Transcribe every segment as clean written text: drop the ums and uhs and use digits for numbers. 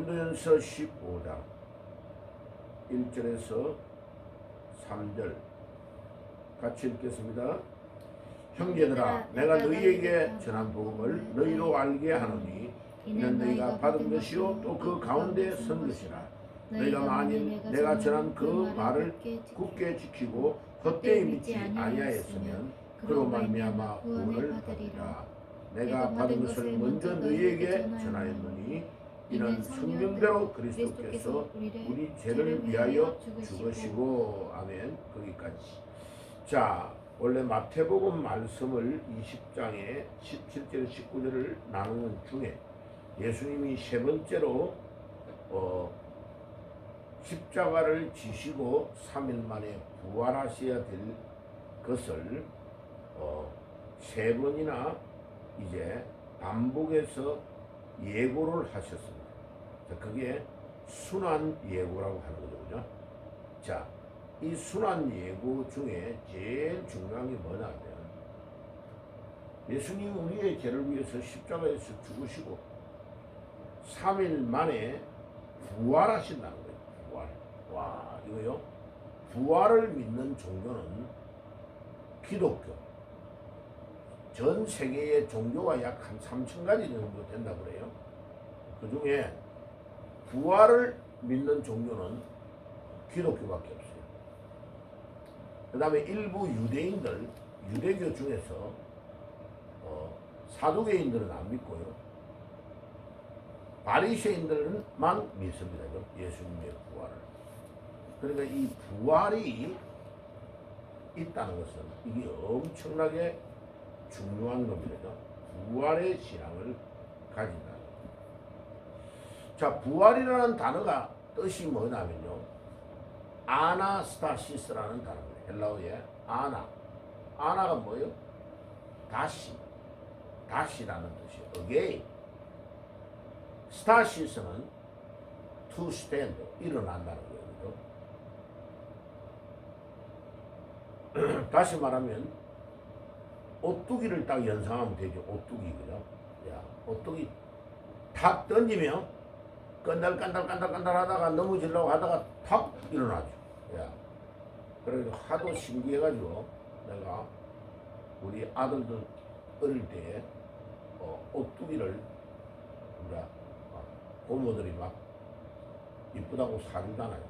고린도전서 15장 1절에서 3절 같이 읽겠습니다. 형제들아, 내가 너희에게 전한 복음을 너희로 알게 하노니 이는 너희가 받은 것이요 또 그 가운데 선 것이라. 너희가 만일 내가 전한 그 말을 굳게 지키고 헛되이 믿지 아니하였으면 그로 말미암아 구원을 받으리라. 내가 받은 것을 먼저 너희에게 전하였노니 이는 성경대로 그리스도께서 우리 죄를 위하여 죽으시고. 아멘. 거기까지. 자, 원래 마태복음 말씀을 20장에 17절 19절을 나누는 중에 예수님이 세 번째로 십자가를 지시고 3일 만에 부활하셔야 될 것을 세 번이나 이제 반복해서 예고를 하셨습니다. 자, 그게 순환 예고라고 하는 거죠. 그죠? 자, 이 순환 예고 중에 제일 중요한 게 뭐냐면 예수님 우리의 죄를 위해서 십자가에서 죽으시고 3일 만에 부활하신다는 거예요. 부활. 와, 이거요. 부활을 믿는 종교는 기독교. 전 세계의 종교가 약 한 3,000가지 정도 된다고 그래요. 그 중에 부활을 믿는 종교는 기독교밖에 없어요. 그 다음에 일부 유대인들, 유대교 중에서 사두개인들은 안 믿고요. 바리새인들만 믿습니다. 예수님의 부활을. 그러니까 이 부활이 있다는 것은 이게 엄청나게 중요한 겁니다. 부활의 신앙을 가진다. 자, 부활이라는 단어가 뜻이 뭐냐면요. 아나스타시스라는 단어입니다. 헬라어의 아나. 아나가 뭐예요? 다시. 다시라는 뜻이에요. again. 스타시스는 to stand. 일어난다는 거예요. 다시 말하면 오뚜기를 딱 연상하면 되죠. 오뚜기, 그죠? 야, 오뚜기 탁 던지면 깐달깐달 하다가 넘어지려고 하다가 탁 일어나죠. 야, 그래서 하도 신기해가지고 내가 우리 아들들 어릴 때 오뚜기를 우리 고모들이 막 이쁘다고 사주잖아요.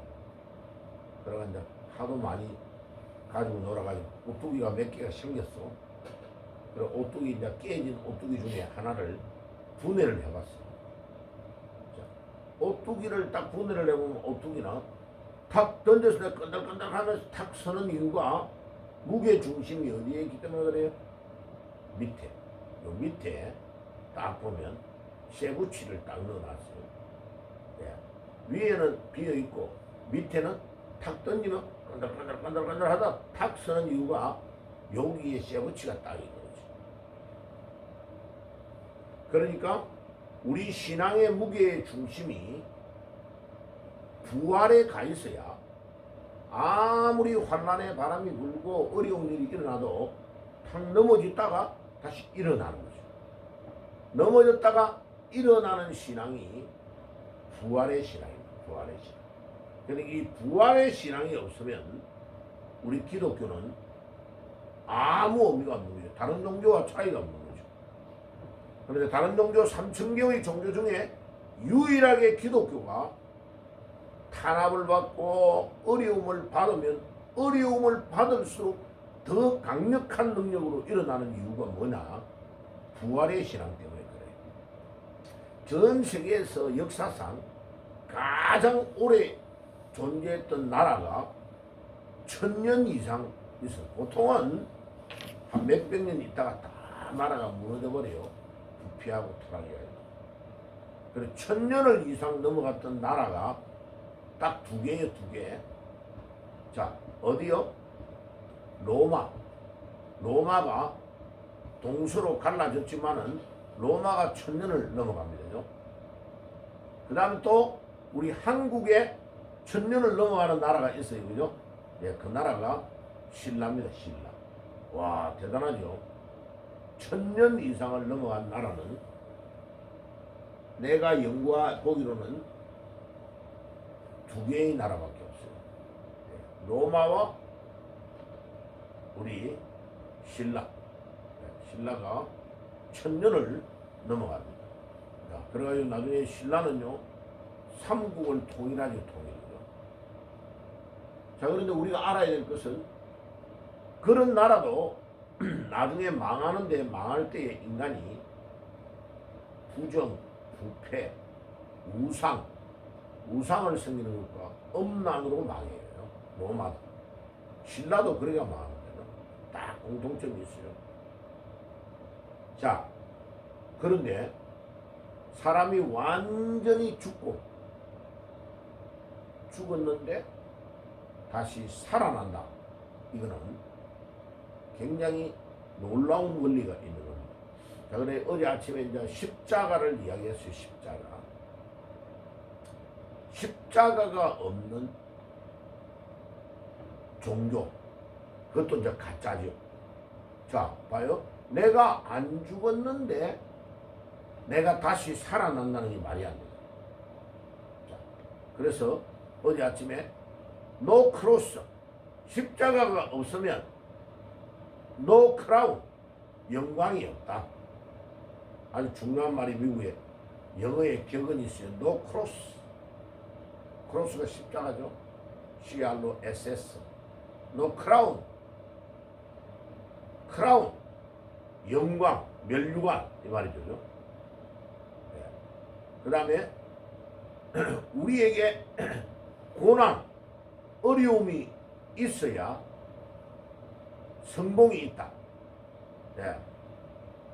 그러니까 이제 하도 많이 가지고 놀아가지고 오뚜기가 몇 개가 생겼어. 그래서 오뚜기 이제 깨진 오뚜기 중에 하나를 분해를 해봤어요. 자, 오뚜기를 딱 분해를 해보면 오뚜기는 탁 던졌을 때 끈들끈들하면서 탁 서는 이유가 무게 중심이 어디에 있기 때문에 그래요? 밑에. 요 밑에 딱 보면 쇠붙이를 딱 넣어놨어요. 예. 위에는 비어있고 밑에는 탁 던지면 끈들끈들 하다 탁 서는 이유가 여기에 쇠붙이가 딱 있는 거죠. 그러니까 우리 신앙의 무게의 중심이 부활에 가 있어야 아무리 환난의 바람이 불고 어려운 일이 일어나도 탁 넘어졌다가 다시 일어나는 거죠. 넘어졌다가 일어나는 신앙이 부활의 신앙입니다. 부활의 신앙. 그러니까 이 부활의 신앙이 없으면 우리 기독교는 아무 의미가 없는 거죠. 다른 종교와 차이가 없는 거죠. 그런데 다른 종교 3,000개의 종교 중에 유일하게 기독교가 탄압을 받고 어려움을 받으면 어려움을 받을수록 더 강력한 능력으로 일어나는 이유가 뭐냐? 부활의 신앙 때문에 그래요. 전 세계에서 역사상 가장 오래 존재했던 나라가 1000년 이상 있어요. 보통은 한 몇백 년 있다가 다 나라가 무너져 버려요. 부패하고 타락해요. 그래서 1000년을 이상 넘어갔던 나라가 딱 두 개예요, 두 개. 자, 어디요? 로마. 로마가 동서로 갈라졌지만은 로마가 1000년을 넘어갑니다. 그 다음 또 우리 한국에 1000년을 넘어가는 나라가 있어요. 그죠? 예, 그 나라가 신라입니다. 신라. 와, 대단하죠? 1000년 이상을 넘어간 나라는 내가 연구하 보기로는 두 개의 나라밖에 없어요. 예, 로마와 우리 신라. 예, 신라가 1000년을 넘어갑니다. 자, 그래가지고 나중에 신라는요, 삼국을 통일하죠, 통일이죠. 자, 그런데 우리가 알아야 될 것은 그런 나라도 나중에 망하는데 망할 때에 인간이 부정, 부패, 우상을 섬기는 것과 음란으로 망해요. 로마도. 신라도 그래야 망하는데요. 딱 공통점이 있어요. 자, 그런데 사람이 완전히 죽었는데 다시 살아난다. 이거는 굉장히 놀라운 원리가 있는 겁니다. 자, 그래 어제 아침에 이제 십자가를 이야기했어요. 십자가가 없는 종교, 그것도 이제 가짜죠. 자, 봐요. 내가 안 죽었는데 내가 다시 살아난다는 게 말이 안 돼요. 자, 그래서 어제 아침에 노 크로스, 십자가가 없으면 노 크라운, 영광이 없다. 아주 중요한 말이 미국에 영어에 격언이 있어요. 노 크로스. 크로스가 십자가죠. CROSS. 노 크라운. 크라운. 영광, 멸류관 이 말이죠. 네. 그 다음에 우리에게 고난, 어려움이 있어야 성공이 있다. 네.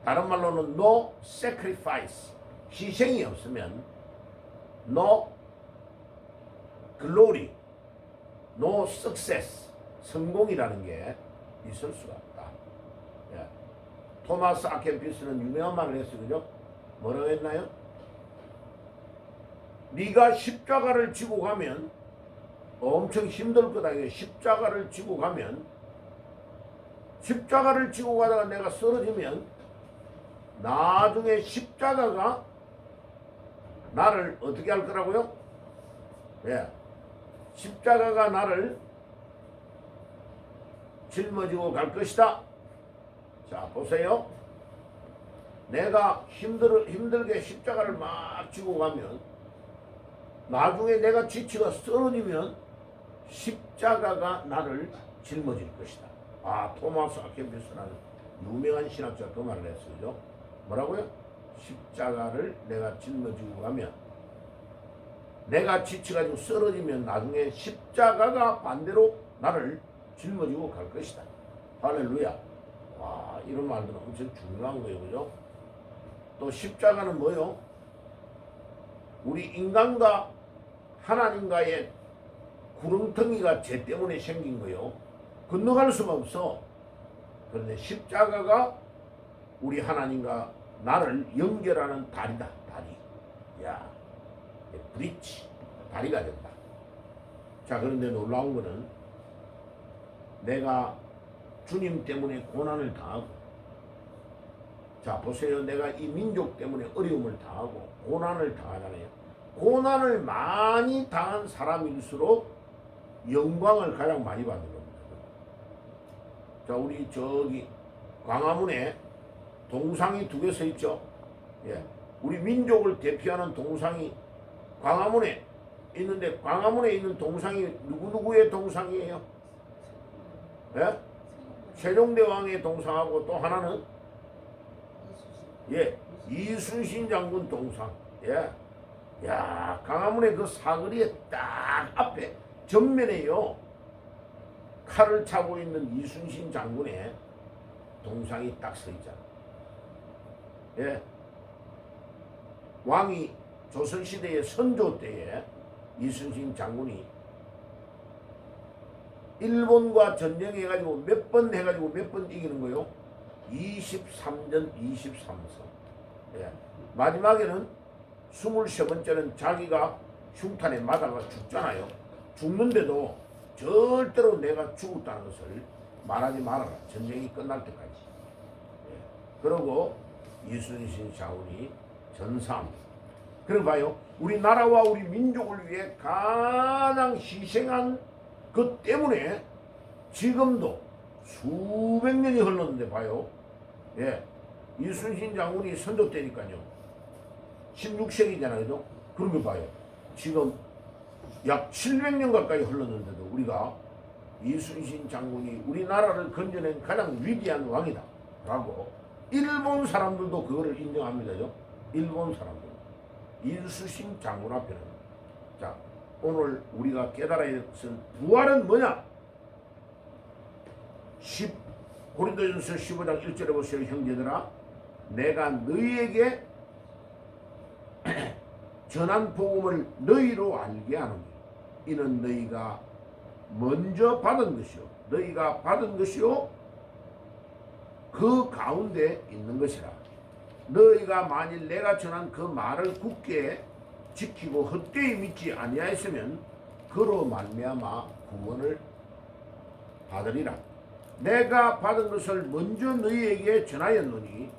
다른 말로는 no sacrifice, 희생이 없으면 no glory, no success, 성공이라는 게 있을 수가 없다. 예. 토마스 아켄피스는 유명한 말을 했어요. 그죠? 뭐라고 했나요? 네가 십자가를 지고 가면 엄청 힘들 거다. 십자가를 지고 가면, 십자가를 지고 가다가 내가 쓰러지면 나중에 십자가가 나를 어떻게 할 거라고요? 예. 십자가가 나를 짊어지고 갈 것이다. 자, 보세요. 내가 힘들게 십자가를 막 지고 가면 나중에 내가 지치가 쓰러지면 십자가가 나를 짊어질 것이다. 아, 토마스 아켄피스라는 유명한 신학자 그 말을 했어요. 그죠? 뭐라고요? 십자가를 내가 짊어지고 가면, 내가 지쳐가지고 쓰러지면 나중에 십자가가 반대로 나를 짊어지고 갈 것이다. 할렐루야. 와, 이런 말들은 엄청 중요한 거예요. 그죠? 또 십자가는 뭐요? 우리 인간과 하나님과의 구렁텅이가 죄 때문에 생긴 거요. 건너갈 수가 없어. 그런데 십자가가 우리 하나님과 나를 연결하는 다리다. 다리. 야, 브릿지. 다리가 된다. 자, 그런데 놀라운 거는 내가 주님 때문에 고난을 당하고, 자, 보세요. 내가 이 민족 때문에 어려움을 당하고 고난을 당하잖아요. 고난을 많이 당한 사람일수록 영광을 가장 많이 받는 겁니다. 자, 우리 저기 광화문에 동상이 2개 서 있죠. 예. 우리 민족을 대표하는 동상이 광화문에 있는데, 광화문에 있는 동상이 누구의 동상이에요? 예? 세종대왕의 동상하고 또 하나는 예, 이순신 장군 동상. 예. 야, 광화문의 그 사거리에 딱 앞에 전면에요, 칼을 차고 있는 이순신 장군의 동상이 딱 서 있잖아. 예. 왕이 조선시대의 선조 때에 이순신 장군이 일본과 전쟁해가지고 몇 번 이기는 거요? 23전 23선. 예. 마지막에는 23번째는 자기가 흉탄에 맞아가 죽잖아요. 죽는데도 절대로 내가 죽었다는 것을 말하지 말아라. 전쟁이 끝날 때까지. 예. 그러고 이순신 장군이 전사합니다. 그럼 봐요. 우리 나라와 우리 민족을 위해 가장 희생한 것 때문에 지금도 수백 년이 흘렀는데 봐요. 예, 이순신 장군이 선조 때니까요. 16세기잖아요. 그죠? 그런 거 봐요. 지금 약 700년 가까이 흘렀는데도 우리가 이순신 장군이 우리나라를 건져낸 가장 위대한 왕이다 라고 일본 사람들도 그거를 인정합니다요. 일본 사람들. 이순신 장군 앞에는. 자, 오늘 우리가 깨달아야 할 부활은 뭐냐? 고린도전서 15장 1절에 보세요. 형제들아, 내가 너희에게 전한 복음을 너희로 알게 하노니 이는 너희가 먼저 받은 것이요 너희가 받은 것이요 그 가운데 있는 것이라. 너희가 만일 내가 전한 그 말을 굳게 지키고 헛되이 믿지 아니하였으면 그로 말미암아 구원을 받으리라. 내가 받은 것을 먼저 너희에게 전하였노니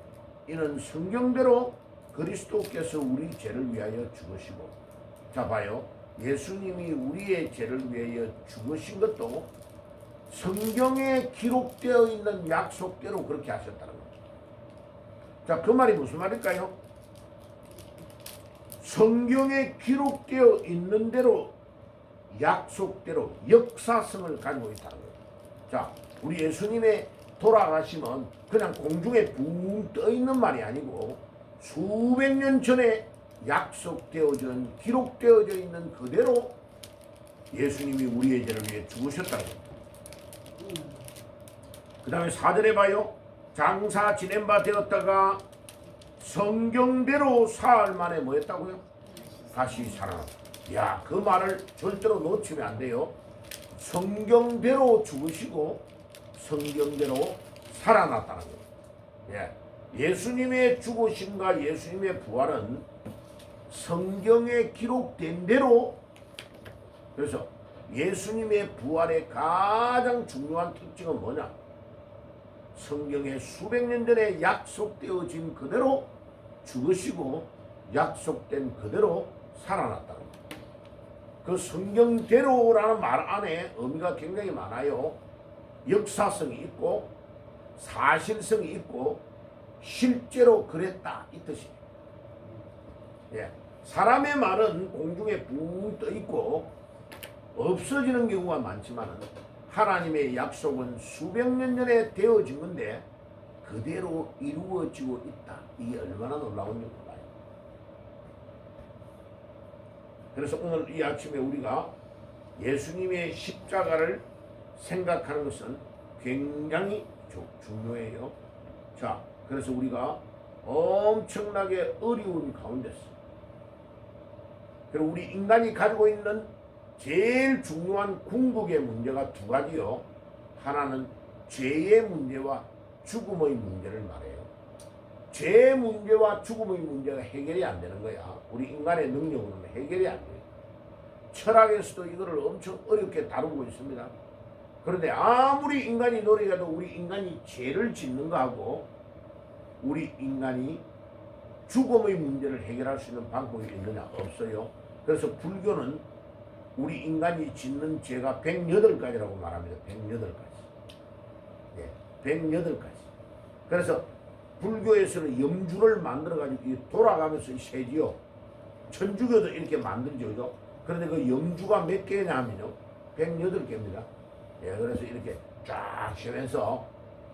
이는 성경대로 그리스도께서 우리 죄를 위하여 죽으시고. 자 봐요. 예수님이 우리의 죄를 위하여 죽으신 것도 성경에 기록되어 있는 약속대로 그렇게 하셨다는 거죠. 자, 그 말이 무슨 말일까요? 성경에 기록되어 있는 대로 약속대로 역사성을 가지고 있다는 거예요. 자, 우리 예수님의 돌아가심은 그냥 공중에 붕 떠 있는 말이 아니고 수백 년 전에 약속되어진 기록되어져 있는 그대로 예수님이 우리의 죄를 위해 죽으셨다는 겁니다. 그 다음에 4절에 봐요. 장사 지낸 바 되었다가 성경대로 사흘 만에 뭐 했다고요? 다시 살아났다. 야, 그 말을 절대로 놓치면 안 돼요. 성경대로 죽으시고 성경대로 살아났다는 거예요. 예. 예수님의 죽으심과 예수님의 부활은 성경에 기록된 대로. 그래서 예수님의 부활의 가장 중요한 특징은 뭐냐? 성경에 수백 년 전에 약속되어진 그대로 죽으시고 약속된 그대로 살아났다는 거예요. 그 성경대로라는 말 안에 의미가 굉장히 많아요. 역사성이 있고 사실성이 있고 실제로 그랬다 이 뜻이에요. 예. 사람의 말은 공중에 붕 떠 있고 없어지는 경우가 많지만 하나님의 약속은 수백 년 전에 되어진 건데 그대로 이루어지고 있다. 이게 얼마나 놀라운지 몰라요. 그래서 오늘 이 아침에 우리가 예수님의 십자가를 생각하는 것은 굉장히 중요해요. 자, 그래서 우리가 엄청나게 어려운 가운데서, 그리고 우리 인간이 가지고 있는 제일 중요한 궁극의 문제가 두 가지요. 하나는 죄의 문제와 죽음의 문제를 말해요. 죄의 문제와 죽음의 문제가 해결이 안 되는 거야. 우리 인간의 능력으로는 해결이 안 돼요. 철학에서도 이거를 엄청 어렵게 다루고 있습니다. 그런데 아무리 인간이 노력해도 우리 인간이 죄를 짓는 거하고 우리 인간이 죽음의 문제를 해결할 수 있는 방법이 있느냐? 없어요. 그래서 불교는 우리 인간이 짓는 죄가 108가지라고 말합니다. 108가지. 예, 108가지. 그래서 불교에서는 염주를 만들어가지고 돌아가면서 세지요. 천주교도 이렇게 만들죠. 그런데 그 염주가 몇 개냐 하면요. 108개입니다. 예, 그래서 이렇게 쫙 쉬면서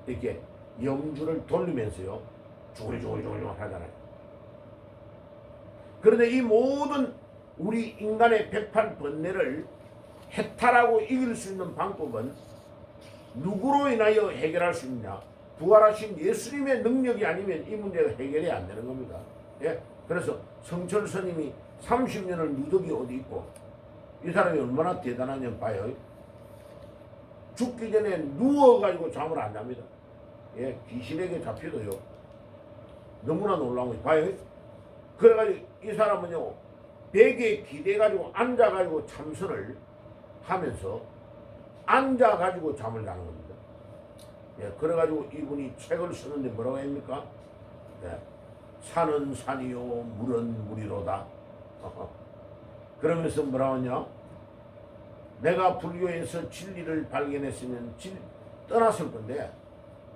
이렇게 염주를 돌리면서요. 조리조리 하잖아요. 그런데 이 모든 우리 인간의 108번뇌를 해탈하고 이길 수 있는 방법은 누구로 인하여 해결할 수 있냐? 부활하신 예수님의 능력이 아니면 이 문제가 해결이 안 되는 겁니다. 예? 그래서 성철 스님이 30년을 누더기 어디 있고 이 사람이 얼마나 대단하냐 봐요. 죽기 전에 누워가지고 잠을 안 잡니다. 예? 귀신에게 잡혀도요. 너무나 놀라운 거 봐요. 그래가지고 이 사람은요, 벽에 기대가지고 앉아가지고 참선을 하면서 앉아가지고 잠을 자는 겁니다. 예, 그래가지고 이분이 책을 쓰는데 뭐라고 합니까? 예, 산은 산이요, 물은 물이로다. 그러면서 뭐라 하냐? 내가 불교에서 진리를 발견했으면 떠났을 건데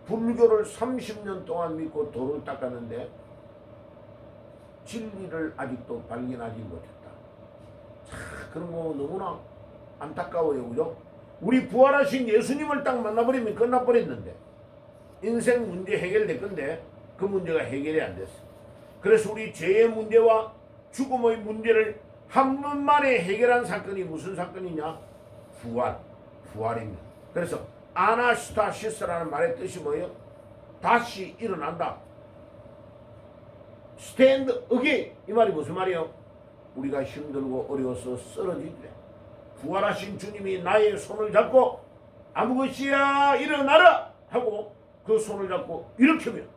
불교를 30년 동안 믿고 도를 닦았는데 진리를 아직도 발견하지 못했다. 참 그런 거 너무나 안타까워요. 그죠? 우리 부활하신 예수님을 딱 만나버리면 끝나버렸는데 인생 문제 해결될 건데 그 문제가 해결이 안 됐어. 그래서 우리 죄의 문제와 죽음의 문제를 한 번만에 해결한 사건이 무슨 사건이냐? 부활입니다. 그래서 아나스타시스라는 말의 뜻이 뭐예요? 다시 일어난다. 스탠드 어게인, 이 말이 무슨 말이에요? 우리가 힘들고 어려워서 쓰러질 때 부활하신 주님이 나의 손을 잡고 아무것이야 일어나라 하고 그 손을 잡고 일으키면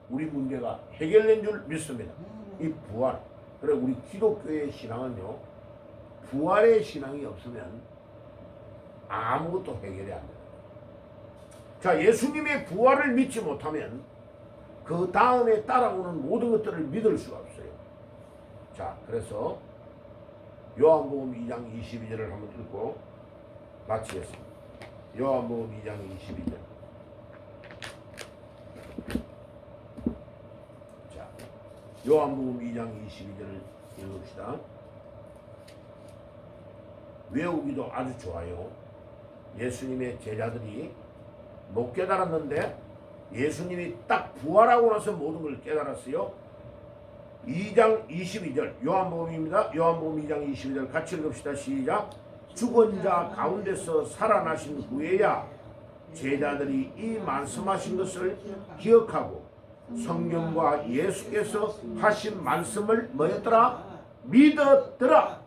우리 문제가 해결된 줄 믿습니다. 이 부활. 그래 우리 기독교의 신앙은요, 부활의 신앙이 없으면 아무것도 해결이 안 돼요. 자, 예수님의 부활을 믿지 못하면 그 다음에 따라오는 모든 것들을 믿을 수가 없어요. 자, 그래서 요한복음 2장 22절을 한번 읽고 마치겠습니다. 요한복음 2장 22절. 자, 요한복음 2장 22절을 읽읍시다. 외우기도 아주 좋아요. 예수님의 제자들이 못 깨달았는데 예수님이 딱 부활하고 나서 모든 걸 깨달았어요. 2장 22절 요한복음입니다. 요한복음 2장 22절 같이 읽읍시다. 시작. 죽은 자 가운데서 살아나신 후에야 제자들이 이 말씀하신 것을 기억하고 성경과 예수께서 하신 말씀을 뭐였더라? 믿었더라.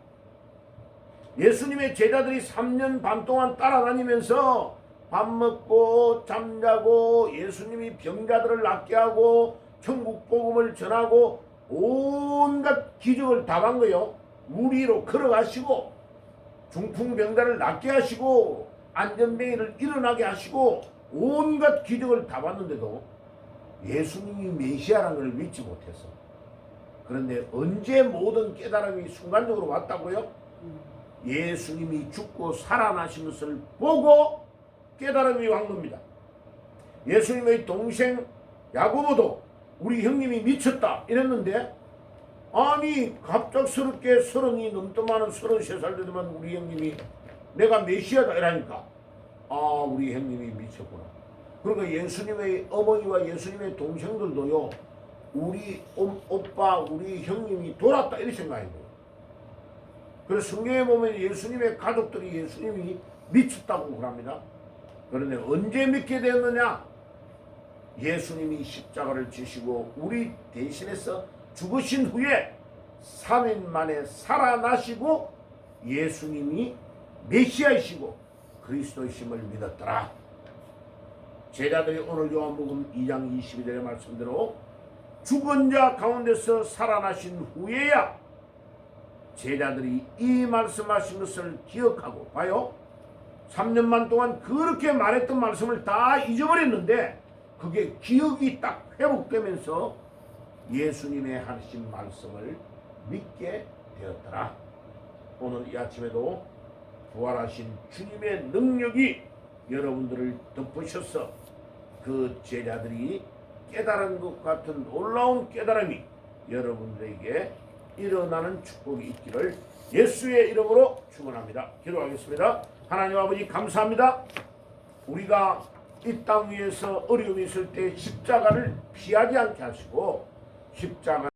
예수님의 제자들이 3년 반 동안 따라다니면서 밥 먹고 잠자고 예수님이 병자들을 낫게 하고 천국 복음을 전하고 온갖 기적을 다 한 거요. 물 위로 걸어가시고 중풍병자를 낫게 하시고 안전뱅이를 일어나게 하시고 온갖 기적을 다 봤는데도 예수님이 메시아라는 걸 믿지 못했어. 그런데 언제 모든 깨달음이 순간적으로 왔다고요? 예수님이 죽고 살아나신 것을 보고 깨달음이 왔 겁니다. 예수님의 동생 야고보도 우리 형님이 미쳤다 이랬는데, 아니 갑작스럽게 30이 넘더만은 33살 되더만 우리 형님이 내가 메시아다 이라니까, 아 우리 형님이 미쳤구나. 그러니까 예수님의 어머니와 예수님의 동생들도요, 우리 오빠 우리 형님이 돌았다 이렇게 생각한 거예요. 그래서 성경에 보면 예수님의 가족들이 예수님이 미쳤다고 그럽니다. 그런데 언제 믿게 되었느냐? 예수님이 십자가를 지시고 우리 대신해서 죽으신 후에 3일 만에 살아나시고 예수님이 메시아이시고 그리스도이심을 믿었더라. 제자들이 오늘 요한복음 2장 22절의 말씀대로 죽은 자 가운데서 살아나신 후에야 제자들이 이 말씀하신 것을 기억하고, 봐요, 3년만 동안 그렇게 말했던 말씀을 다 잊어버렸는데 그게 기억이 딱 회복되면서 예수님의 하신 말씀을 믿게 되었더라. 오늘 이 아침에도 부활하신 주님의 능력이 여러분들을 덮으셔서 그 제자들이 깨달은 것 같은 놀라운 깨달음이 여러분들에게 일어나는 축복이 있기를 예수의 이름으로 축원합니다. 기도하겠습니다. 하나님 아버지 감사합니다. 우리가 이 땅 위에서 어려움이 있을 때 십자가를 피하지 않게 하시고 십자가